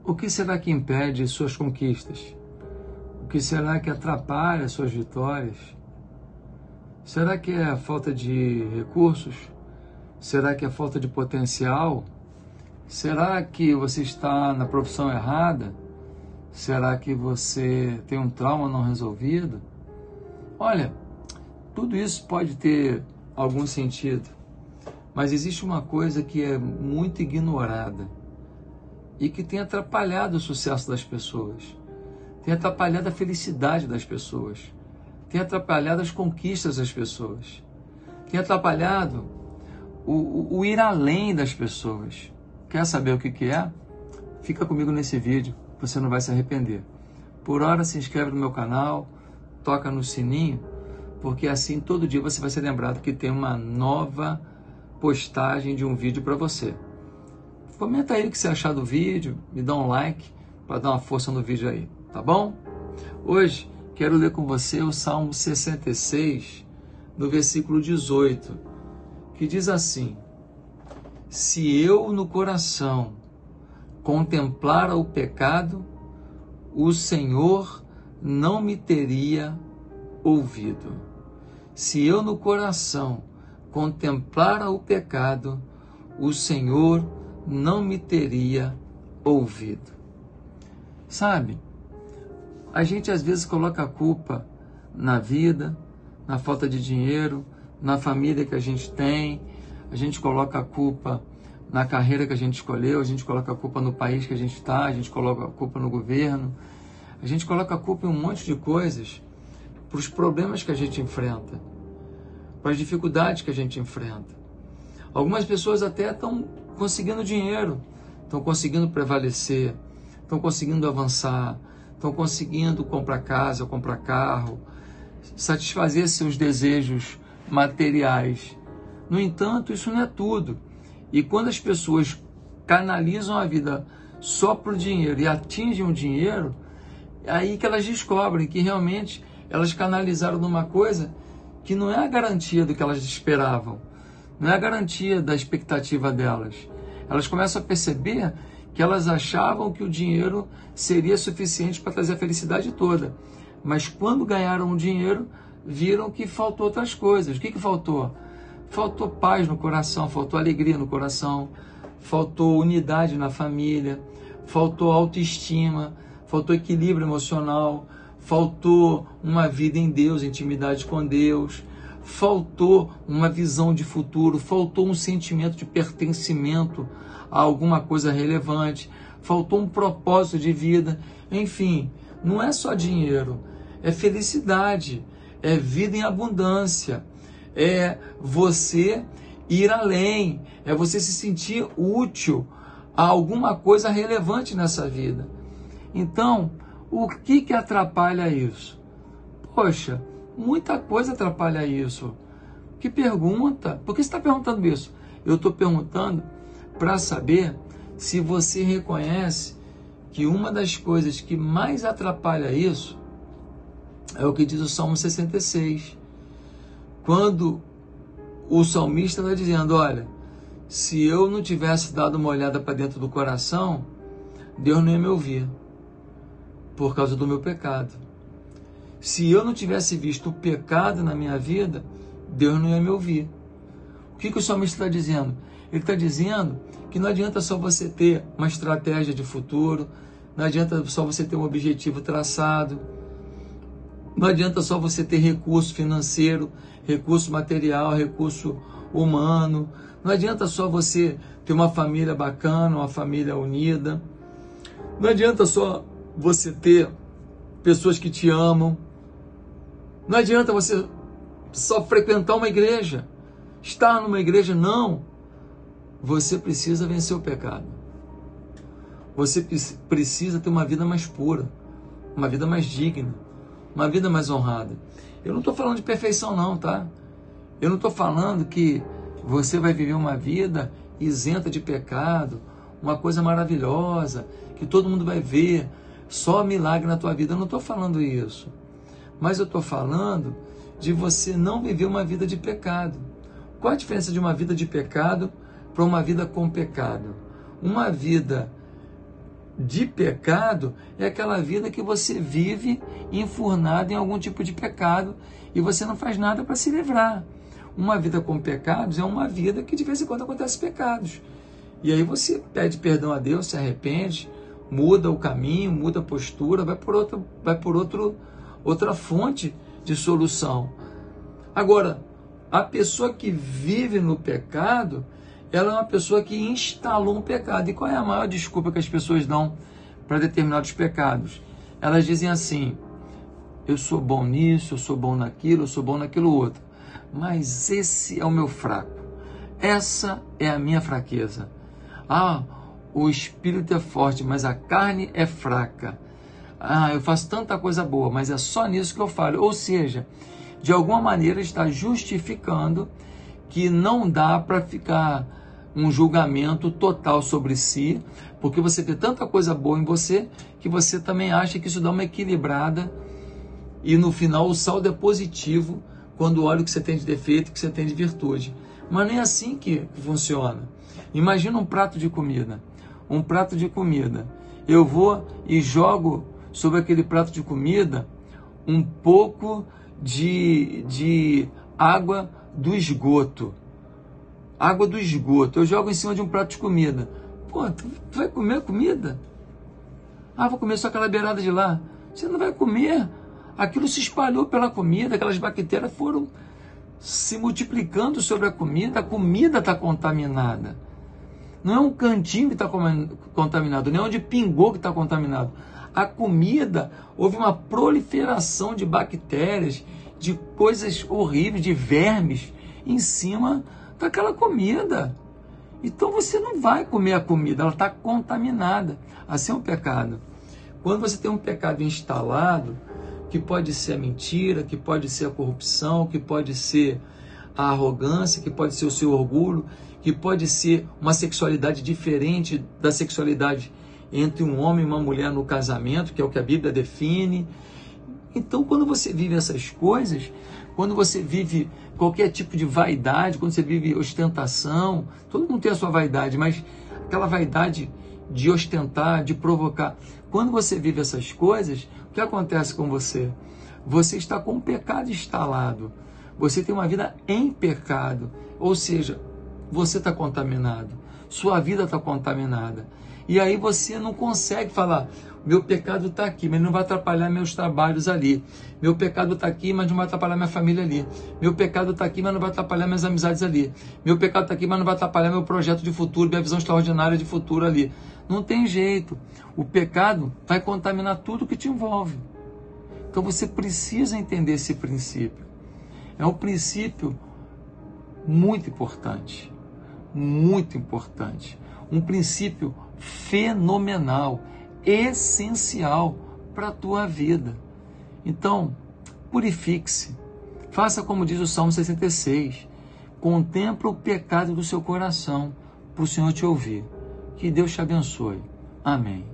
O que será que impede suas conquistas? O que será que atrapalha suas vitórias? Será que é a falta de recursos? Será que é a falta de potencial? Será que você está na profissão errada? Será que você tem um trauma não resolvido? Olha, tudo isso pode ter algum sentido, mas existe uma coisa que é muito ignorada e que tem atrapalhado o sucesso das pessoas, tem atrapalhado a felicidade das pessoas, tem atrapalhado as conquistas das pessoas, tem atrapalhado o ir além das pessoas. Quer saber o que é? Fica comigo nesse vídeo, você não vai se arrepender. Por hora, se inscreve no meu canal, toca no sininho, porque assim todo dia você vai ser lembrado que tem uma nova postagem de um vídeo para você. Comenta aí o que você achar do vídeo, me dá um like para dar uma força no vídeo aí, tá bom? Hoje quero ler com você o Salmo 66, no versículo 18, que diz assim: se eu no coração contemplara o pecado, o Senhor não me teria ouvido. Se eu no coração contemplara o pecado, o Senhor não me teria ouvido. Sabe, a gente às vezes coloca a culpa na vida, na falta de dinheiro, na família que a gente tem, a gente coloca a culpa na carreira que a gente escolheu, a gente coloca a culpa no país que a gente está, a gente coloca a culpa no governo, a gente coloca a culpa em um monte de coisas, para os problemas que a gente enfrenta, para as dificuldades que a gente enfrenta. Algumas pessoas até estão conseguindo dinheiro, estão conseguindo prevalecer, estão conseguindo avançar, estão conseguindo comprar casa, comprar carro, satisfazer seus desejos materiais. No entanto, isso não é tudo. E quando as pessoas canalizam a vida só para o dinheiro e atingem o dinheiro, é aí que elas descobrem que realmente elas canalizaram numa coisa que não é a garantia do que elas esperavam, não é a garantia da expectativa delas. Elas começam a perceber que elas achavam que o dinheiro seria suficiente para trazer a felicidade toda. Mas quando ganharam o dinheiro, viram que faltou outras coisas. O que faltou? Faltou paz no coração, faltou alegria no coração, faltou unidade na família, faltou autoestima, faltou equilíbrio emocional, faltou uma vida em Deus, intimidade com Deus, faltou uma visão de futuro, faltou um sentimento de pertencimento a alguma coisa relevante, faltou um propósito de vida. Enfim, não é só dinheiro, é felicidade, é vida em abundância, é você ir além, é você se sentir útil a alguma coisa relevante nessa vida. Então, o que atrapalha isso? Poxa, muita coisa atrapalha isso. Que pergunta? Por que você está perguntando isso? Eu estou perguntando para saber se você reconhece que uma das coisas que mais atrapalha isso é o que diz o Salmo 66. Quando o salmista está dizendo, olha, se eu não tivesse dado uma olhada para dentro do coração, Deus não ia me ouvir, por causa do meu pecado. Se eu não tivesse visto o pecado na minha vida, Deus não ia me ouvir. O que o salmista está dizendo? Ele está dizendo que não adianta só você ter uma estratégia de futuro, não adianta só você ter um objetivo traçado, não adianta só você ter recurso financeiro, recurso material, recurso humano, não adianta só você ter uma família bacana, uma família unida, não adianta só você ter pessoas que te amam, não adianta você só frequentar uma igreja, estar numa igreja, não. Você precisa vencer o pecado. Você precisa ter uma vida mais pura, uma vida mais digna, uma vida mais honrada. Eu não estou falando de perfeição não, tá? Eu não estou falando que você vai viver uma vida isenta de pecado, uma coisa maravilhosa, que todo mundo vai ver, só milagre na tua vida. Eu não estou falando isso. Mas eu estou falando de você não viver uma vida de pecado. Qual a diferença de uma vida de pecado para uma vida com pecado? Uma vida de pecado é aquela vida que você vive enfurnado em algum tipo de pecado e você não faz nada para se livrar. Uma vida com pecados é uma vida que de vez em quando acontece pecados. E aí você pede perdão a Deus, se arrepende, muda o caminho, muda a postura, vai por outra fonte de solução. Agora, a pessoa que vive no pecado, ela é uma pessoa que instalou um pecado. E qual é a maior desculpa que as pessoas dão para determinados pecados? Elas dizem assim: eu sou bom nisso, eu sou bom naquilo, eu sou bom naquilo outro. Mas esse é o meu fraco. Essa é a minha fraqueza. Ah, o espírito é forte, mas a carne é fraca. Ah, eu faço tanta coisa boa, mas é só nisso que eu falho. Ou seja, de alguma maneira está justificando que não dá para ficar um julgamento total sobre si, porque você vê tanta coisa boa em você, que você também acha que isso dá uma equilibrada, e no final o saldo é positivo, quando olha o que você tem de defeito, o que você tem de virtude. Mas nem é assim que funciona. Imagina um prato de comida. Um prato de comida. Eu vou e jogo sobre aquele prato de comida um pouco de água do esgoto. Água do esgoto. Eu jogo em cima de um prato de comida. Pô, tu vai comer comida? Ah, vou comer só aquela beirada de lá. Você não vai comer. Aquilo se espalhou pela comida, aquelas bactérias foram se multiplicando sobre a comida está contaminada. Não é um cantinho que está contaminado, não é onde pingou que está contaminado. A comida, houve uma proliferação de bactérias, de coisas horríveis, de vermes, em cima daquela comida. Então você não vai comer a comida, ela está contaminada. Assim é um pecado. Quando você tem um pecado instalado, que pode ser a mentira, que pode ser a corrupção, que pode ser a arrogância, que pode ser o seu orgulho, que pode ser uma sexualidade diferente da sexualidade entre um homem e uma mulher no casamento, que é o que a Bíblia define. Então, quando você vive essas coisas, quando você vive qualquer tipo de vaidade, quando você vive ostentação, todo mundo tem a sua vaidade, mas aquela vaidade de ostentar, de provocar. Quando você vive essas coisas, o que acontece com você? Você está com o pecado instalado. Você tem uma vida em pecado. Ou seja, você está contaminado. Sua vida está contaminada. E aí você não consegue falar: meu pecado está aqui, mas não vai atrapalhar meus trabalhos ali. Meu pecado está aqui, mas não vai atrapalhar minha família ali. Meu pecado está aqui, mas não vai atrapalhar minhas amizades ali. Meu pecado está aqui, mas não vai atrapalhar meu projeto de futuro, minha visão extraordinária de futuro ali. Não tem jeito. O pecado vai contaminar tudo que te envolve. Então você precisa entender esse princípio. É um princípio muito importante. Muito importante. Um princípio fenomenal, essencial para a tua vida. Então, purifique-se. Faça como diz o Salmo 66. Contempla o pecado do seu coração, para o Senhor te ouvir. Que Deus te abençoe. Amém.